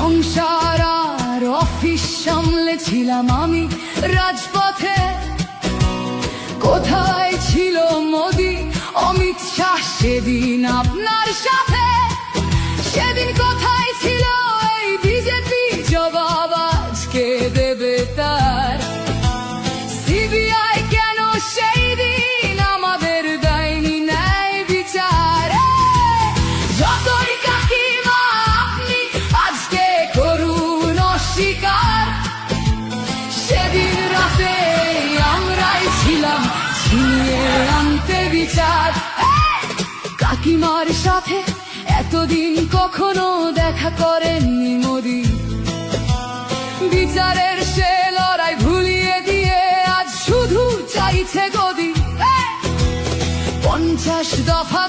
সংসার আর অফিস সামলেছিলাম আমি রাজপথে। কোথায় ছিল মোদি, অমিত শাহ সেদিন আপনার সাথে? সেদিন কোথায় ছিল এই বিজেপি? জবাব আজকে দেবে তার। সিবিআই কেন সেই দিন আমাদের দেয়নি ন্যায় বিচার? যতই কাকিমা আপনি আজকে করুন অস্বীকার, সেদিন রাতে আমরাই ছিলাম ছিনিয়ে আনতে বিচার। কাকিমার সাথে এতদিন কখনো দেখা করেননি মোদি, বিচারের সে লড়াই ভুলিয়ে দিয়ে আজ শুধু চাইছে গদি। 50 দফা